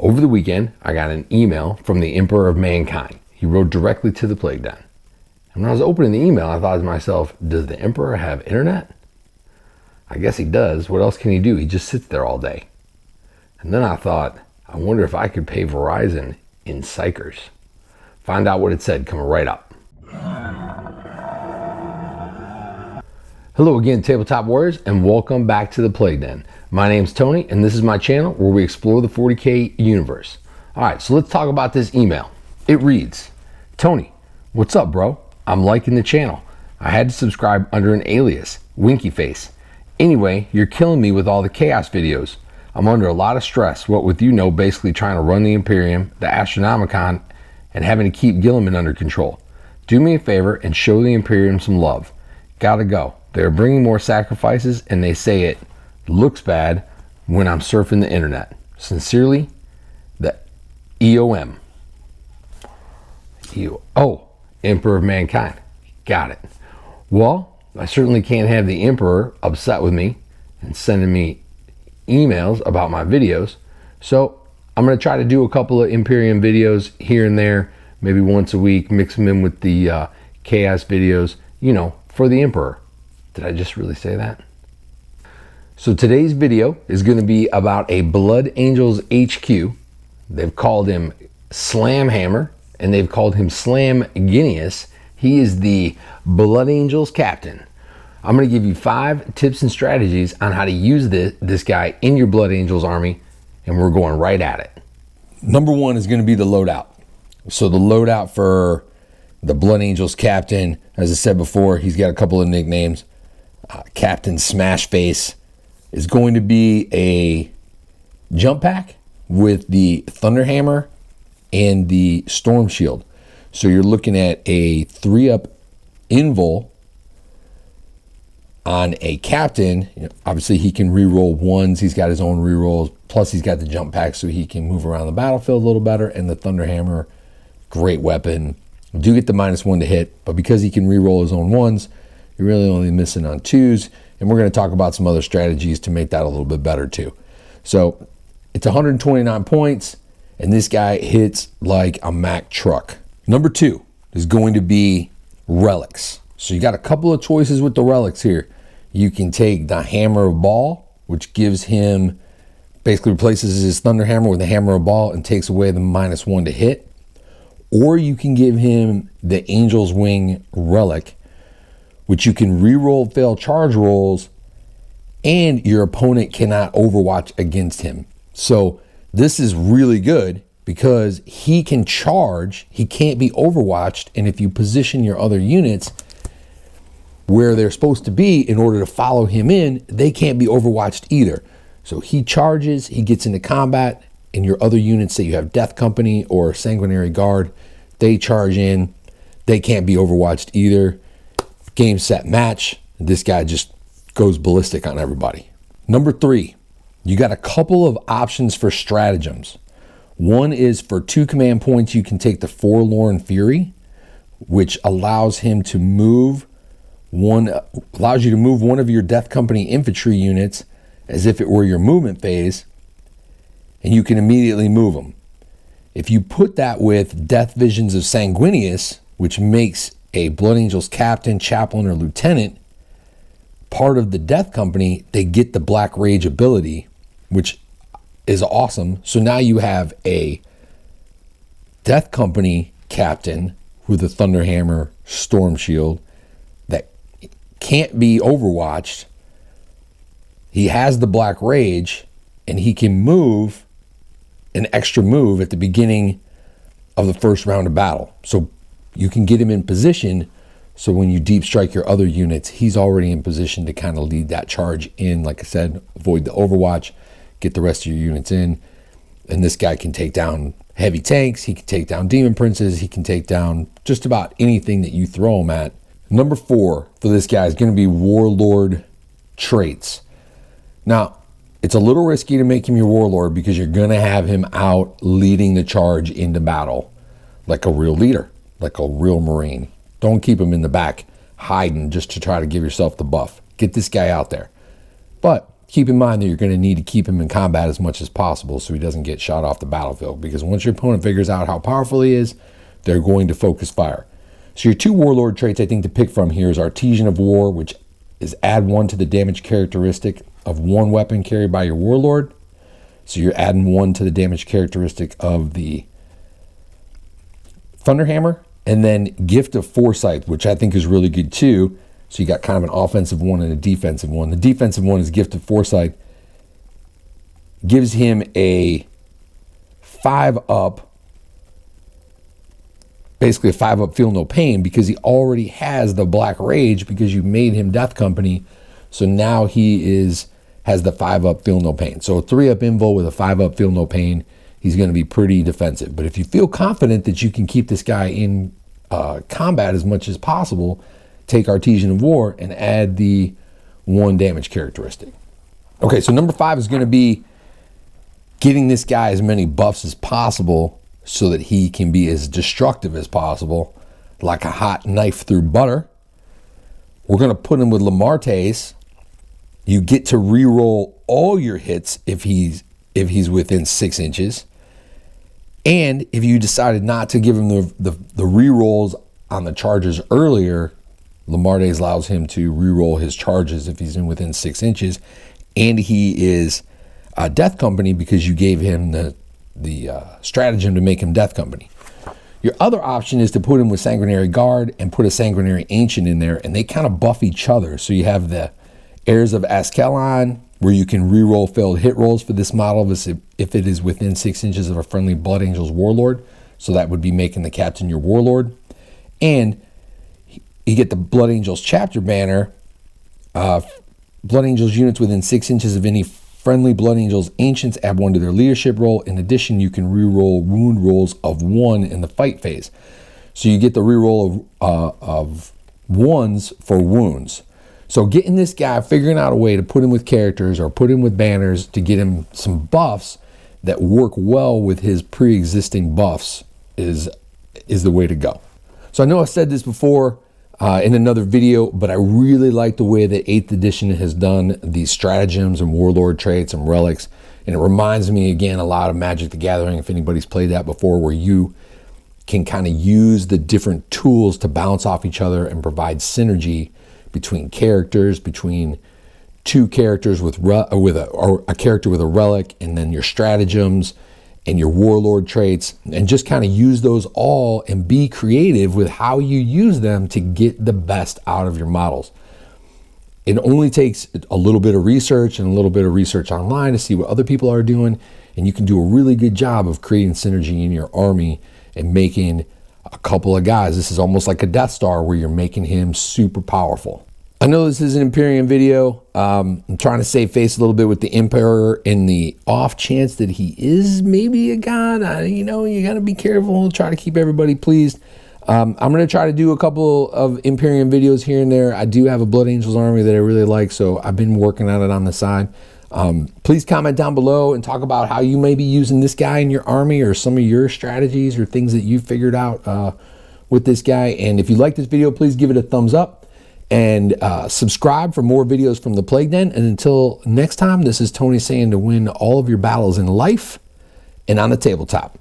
Over the weekend, I got an email from the Emperor of Mankind. He wrote directly to the Plague Den. And when I was opening the email, I thought to myself, does the Emperor have internet? I guess he does. What else can he do? He just sits there all day. And then I thought, I wonder if I could pay Verizon in psychers. Find out what it said coming right up. Hello again, Tabletop Warriors, and welcome back to the Plague Den. My name's Tony, and this is my channel where we explore the 40k universe. All right, so let's talk about this email. It reads, Tony, what's up, bro? I'm liking the channel. I had to subscribe under an alias, Winky Face. Anyway, you're killing me with all the chaos videos. I'm under a lot of stress, what with basically trying to run the Imperium, the Astronomicon, and having to keep Gilliman under control. Do me a favor and show the Imperium some love. Gotta go. They're bringing more sacrifices, and they say it looks bad when I'm surfing the internet. Sincerely, the EOM. Emperor of Mankind. Got it. Well, I certainly can't have the Emperor upset with me and sending me emails about my videos. So I'm going to try to do a couple of Imperium videos here and there, maybe once a week, mix them in with the chaos videos, for the Emperor. Did I just really say that? So today's video is going to be about a Blood Angels HQ. They've called him Slamhammer, and they've called him Slamginius. He is the Blood Angels captain. I'm going to give you 5 tips and strategies on how to use this guy in your Blood Angels army, and we're going right at it. Number 1 is going to be the loadout. So the loadout for the Blood Angels captain, as I said before, he's got a couple of nicknames. Captain Smashface is going to be a jump pack with the Thunderhammer and the Storm Shield. So you're looking at a 3-up invul on a captain. Obviously he can reroll ones. He's got his own rerolls. Plus he's got the jump pack so he can move around the battlefield a little better. And the Thunderhammer, great weapon. Do get the -1 to hit, but because he can reroll his own ones, you're really only missing on 2s. And we're going to talk about some other strategies to make that a little bit better too. So it's 129 points, and this guy hits like a Mack truck. Number 2 is going to be relics. So you got a couple of choices with the relics here. You can take the Hammer of Ball, which gives him, basically replaces his Thunderhammer with the Hammer of Ball and takes away the -1 to hit. Or you can give him the Angel's Wing relic, which you can reroll failed charge rolls, and your opponent cannot overwatch against him. So this is really good because he can charge, he can't be overwatched, and if you position your other units where they're supposed to be in order to follow him in, they can't be overwatched either. So he charges, he gets into combat, and your other units, say you have Death Company or Sanguinary Guard, they charge in, they can't be overwatched either. Game, set, match. This guy just goes ballistic on everybody. Number 3, you got a couple of options for stratagems. One is for 2 command points, you can take the Forlorn Fury, which allows you to move one of your Death Company infantry units as if it were your movement phase, and you can immediately move them. If you put that with Death Visions of Sanguinius, which makes a Blood Angels captain, chaplain, or lieutenant part of the Death Company, they get the Black Rage ability, which is awesome. So now you have a Death Company captain with a Thunderhammer, Storm Shield that can't be overwatched. He has the Black Rage, and he can move an extra move at the beginning of the first round of battle. So you can get him in position, so when you deep strike your other units, he's already in position to kind of lead that charge in. Like I said, avoid the overwatch, get the rest of your units in, and this guy can take down heavy tanks, he can take down demon princes, he can take down just about anything that you throw him at. Number 4 for this guy is going to be Warlord Traits. Now, it's a little risky to make him your Warlord because you're going to have him out leading the charge into battle like a real leader, like a real Marine. Don't keep him in the back hiding just to try to give yourself the buff. Get this guy out there. But keep in mind that you're going to need to keep him in combat as much as possible so he doesn't get shot off the battlefield, because once your opponent figures out how powerful he is, they're going to focus fire. So your 2 Warlord traits I think to pick from here is Artesian of War, which is add 1 to the damage characteristic of 1 weapon carried by your Warlord. So you're adding 1 to the damage characteristic of the Thunderhammer. And then Gift of Foresight, which I think is really good too. So you got kind of an offensive one and a defensive one. The defensive one is Gift of Foresight. Gives him a 5-up, basically a 5-up Feel No Pain, because he already has the Black Rage because you made him Death Company. So now he has the 5-up Feel No Pain. So a 3-up Invo with a 5-up Feel No Pain, he's going to be pretty defensive. But if you feel confident that you can keep this guy in combat as much as possible, take Artesian of War and add the 1 damage characteristic. Okay, so number 5 is going to be getting this guy as many buffs as possible so that he can be as destructive as possible, like a hot knife through butter. We're going to put him with Lamartes. You get to reroll all your hits if he's within 6 inches. And if you decided not to give him the rerolls on the charges earlier, Lamartes allows him to reroll his charges if he's within 6 inches. And he is Death Company because you gave him the stratagem to make him Death Company. Your other option is to put him with Sanguinary Guard and put a Sanguinary Ancient in there, and they kind of buff each other. So you have the Heirs of Ascalon, where you can reroll failed hit rolls for this model if it is within 6 inches of a friendly Blood Angel's Warlord. So that would be making the captain your Warlord. And you get the Blood Angels Chapter banner. Blood Angels units within 6 inches of any friendly Blood Angels Ancients add 1 to their leadership roll. In addition, you can reroll wound rolls of 1 in the fight phase. So you get the reroll of 1s for wounds. So getting this guy, figuring out a way to put him with characters or put him with banners to get him some buffs that work well with his pre-existing buffs is the way to go. So I know I said this before in another video, but I really like the way that 8th edition has done these stratagems and warlord traits and relics. And it reminds me again a lot of Magic the Gathering, if anybody's played that before, where you can kind of use the different tools to bounce off each other and provide synergy between characters, between 2 characters with a character with a relic, and then your stratagems and your warlord traits, and just kind of use those all and be creative with how you use them to get the best out of your models. It only takes a little bit of research and a little bit of research online to see what other people are doing, and you can do a really good job of creating synergy in your army and making a couple of guys. This is almost like a Death Star where you're making him super powerful. I know this is an Imperium video. I'm trying to save face a little bit with the Emperor in the off chance that he is maybe a god. You know, you got to be careful, try to keep everybody pleased. I'm going to try to do a couple of Imperium videos here and there. I do have a Blood Angels army that I really like, so I've been working on it on the side. Please comment down below and talk about how you may be using this guy in your army, or some of your strategies or things that you figured out with this guy. And if you like this video, please give it a thumbs up and subscribe for more videos from the Plague Den. And until next time, this is Tony saying to win all of your battles in life and on the tabletop.